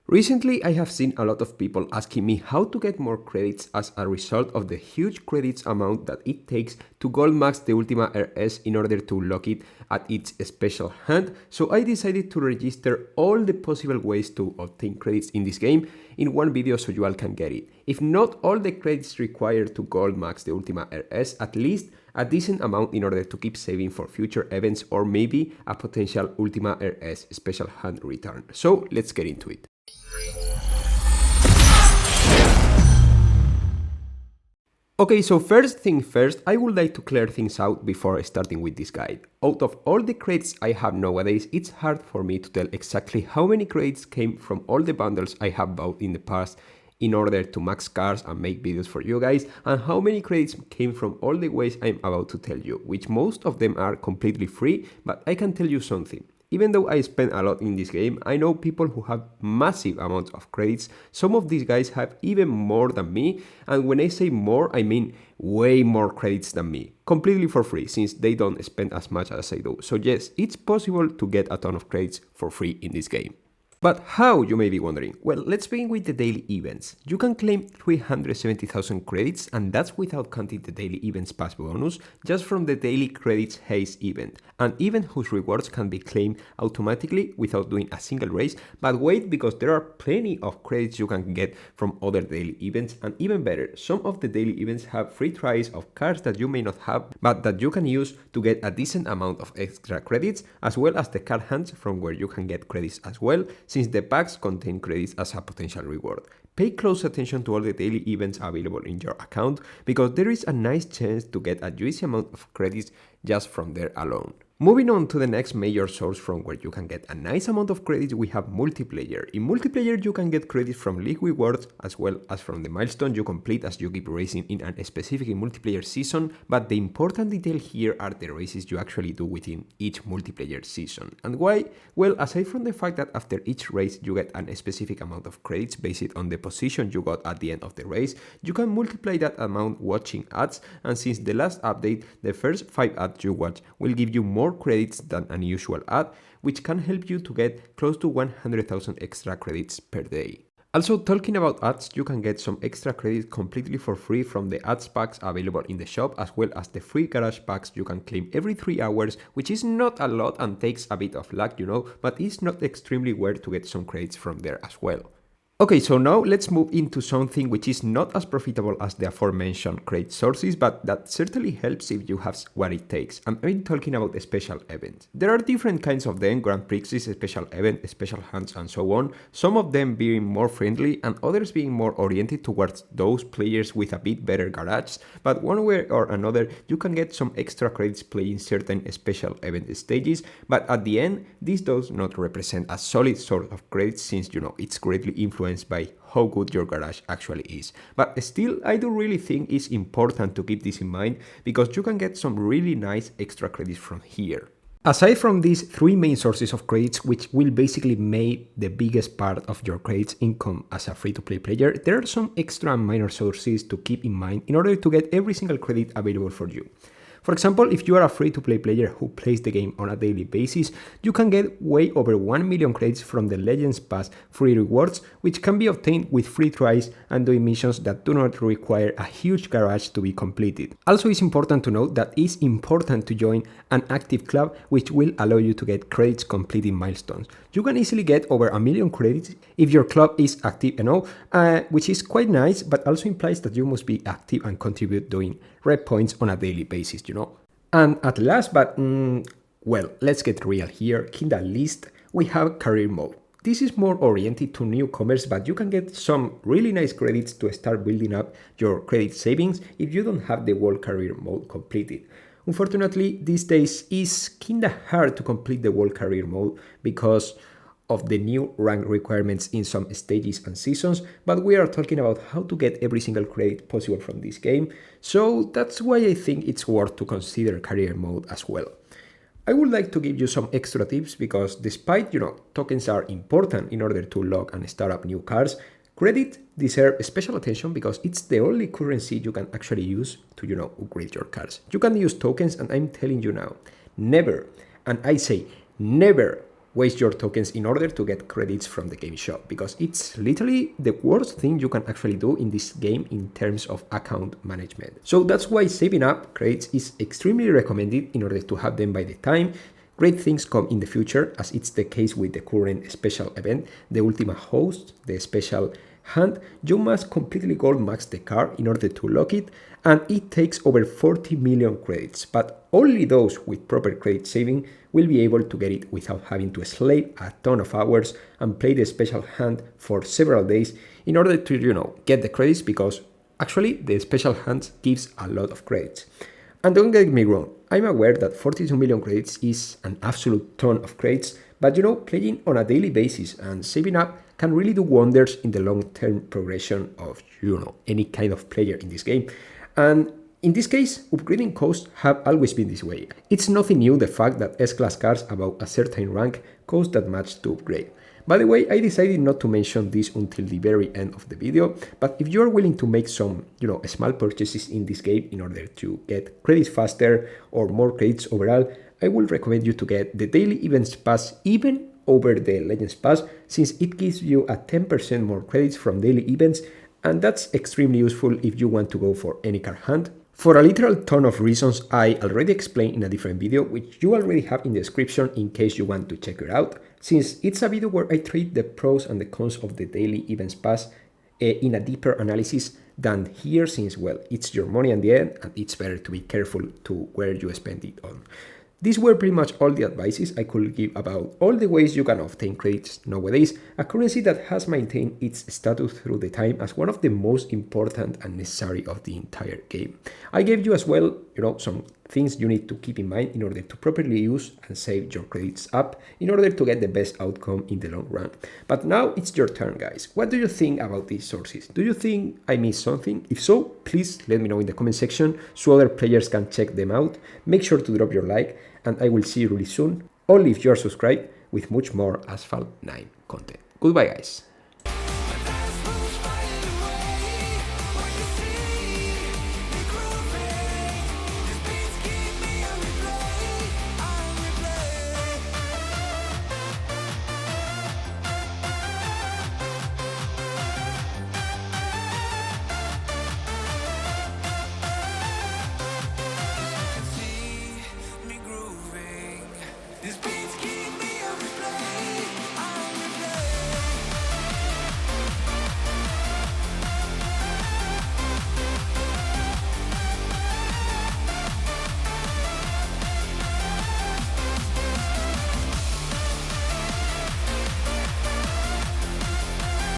Recently, I have seen a lot of people asking me how to get more credits as a result of the huge credits amount that it takes to gold max the Ultima RS in order to lock it at its special hand, so I decided to register all the possible ways to obtain credits in this game in one video so you all can get it. If not all the credits required to gold max the Ultima RS, at least a decent amount in order to keep saving for future events or maybe a potential Ultima RS special hand return. So let's get into it. Okay, so first thing first, I would like to clear things out before starting with this guide. Out of all the credits I have nowadays, it's hard for me to tell exactly how many credits came from all the bundles I have bought in the past in order to max cars and make videos for you guys, and how many credits came from all the ways I'm about to tell you, which most of them are completely free, but I can tell you something. Even though I spend a lot in this game, I know people who have massive amounts of credits. Some of these guys have even more than me, and when I say more, I mean way more credits than me, completely for free, since they don't spend as much as I do. So yes, it's possible to get a ton of credits for free in this game. But how, you may be wondering? Well, let's begin with the daily events. You can claim 370,000 credits, and that's without counting the daily events pass bonus, just from the daily credits haze event, an event whose rewards can be claimed automatically without doing a single race. But wait, because there are plenty of credits you can get from other daily events, and even better, some of the daily events have free tries of cars that you may not have, but that you can use to get a decent amount of extra credits, as well as the car hunts from where you can get credits as well, since the packs contain credits as a potential reward. Pay close attention to all the daily events available in your account, because there is a nice chance to get a juicy amount of credits just from there alone. Moving on to the next major source from where you can get a nice amount of credits, we have multiplayer. In multiplayer you can get credits from league rewards as well as from the milestones you complete as you keep racing in a specific multiplayer season, but the important detail here are the races you actually do within each multiplayer season. And why? Well, aside from the fact that after each race you get a specific amount of credits based on the position you got at the end of the race, you can multiply that amount watching ads, and since the last update, the first 5 ads you watch will give you more credits than an usual ad, which can help you to get close to 100,000 extra credits per day. Also, talking about ads, you can get some extra credits completely for free from the ads packs available in the shop, as well as the free garage packs you can claim every 3 hours, which is not a lot and takes a bit of luck, but it's not extremely weird to get some credits from there as well. Okay, so now let's move into something which is not as profitable as the aforementioned credit sources, but that certainly helps if you have what it takes. I'm talking about special events. There are different kinds of them: Grand Prix, special event, special hunts, and so on. Some of them being more friendly and others being more oriented towards those players with a bit better garage, but one way or another you can get some extra credits playing certain special event stages, but at the end this does not represent a solid source of credits, since it's greatly influenced by how good your garage actually is. But still, I do really think it's important to keep this in mind, because you can get some really nice extra credits from here. Aside from these 3 main sources of credits, which will basically make the biggest part of your credits income as a free-to-play player, there are some extra minor sources to keep in mind in order to get every single credit available for you. For example, if you are a free-to-play player who plays the game on a daily basis, you can get way over 1 million credits from the Legends Pass free rewards, which can be obtained with free tries and doing missions that do not require a huge garage to be completed. Also, it's important to note that it's important to join an active club, which will allow you to get credits completing milestones. You can easily get over 1 million credits if your club is active enough, which is quite nice, but also implies that you must be active and contribute doing red points on a daily basis, And at last, but well, let's get real here. In that list, we have career mode. This is more oriented to newcomers, but you can get some really nice credits to start building up your credit savings if you don't have the whole career mode completed. Unfortunately, these days it's kinda hard to complete the whole career mode because of the new rank requirements in some stages and seasons, but we are talking about how to get every single credit possible from this game, so that's why I think it's worth to consider career mode as well. I would like to give you some extra tips, because despite, tokens are important in order to lock and start up new cars, credit deserves special attention because it's the only currency you can actually use to, upgrade your cars. You can use tokens, and I'm telling you now, never, and I say never, waste your tokens in order to get credits from the game shop, because it's literally the worst thing you can actually do in this game in terms of account management. So that's why saving up credits is extremely recommended in order to have them by the time great things come in the future, as it's the case with the current special event, the Ultima Host, the special hunt. You must completely gold max the car in order to lock it, and it takes over 40 million credits, but only those with proper credit saving will be able to get it without having to slave a ton of hours and play the special hunt for several days in order to, get the credits, because actually the special hunt gives a lot of credits. And don't get me wrong, I'm aware that 42 million credits is an absolute ton of credits, but playing on a daily basis and saving up can really do wonders in the long-term progression of, any kind of player in this game. And in this case, upgrading costs have always been this way. It's nothing new, the fact that S-class cars above a certain rank cost that much to upgrade. By the way, I decided not to mention this until the very end of the video, but if you're willing to make some, small purchases in this game in order to get credits faster or more credits overall, I would recommend you to get the Daily Events Pass even over the Legends Pass, since it gives you a 10% more credits from daily events, and that's extremely useful if you want to go for any car hunt. For a literal ton of reasons I already explained in a different video, which you already have in the description in case you want to check it out, since it's a video where I treat the pros and the cons of the Daily Events Pass in a deeper analysis than here, since, well, it's your money at the end and it's better to be careful to where you spend it on. These were pretty much all the advices I could give about all the ways you can obtain credits nowadays, a currency that has maintained its status through the time as one of the most important and necessary of the entire game. I gave you as well, some things you need to keep in mind in order to properly use and save your credits up in order to get the best outcome in the long run. But now it's your turn, guys. What do you think about these sources? Do you think I missed something? If so, please let me know in the comment section so other players can check them out. Make sure to drop your like, and I will see you really soon, only if you are subscribed, with much more Asphalt 9 content. Goodbye, guys.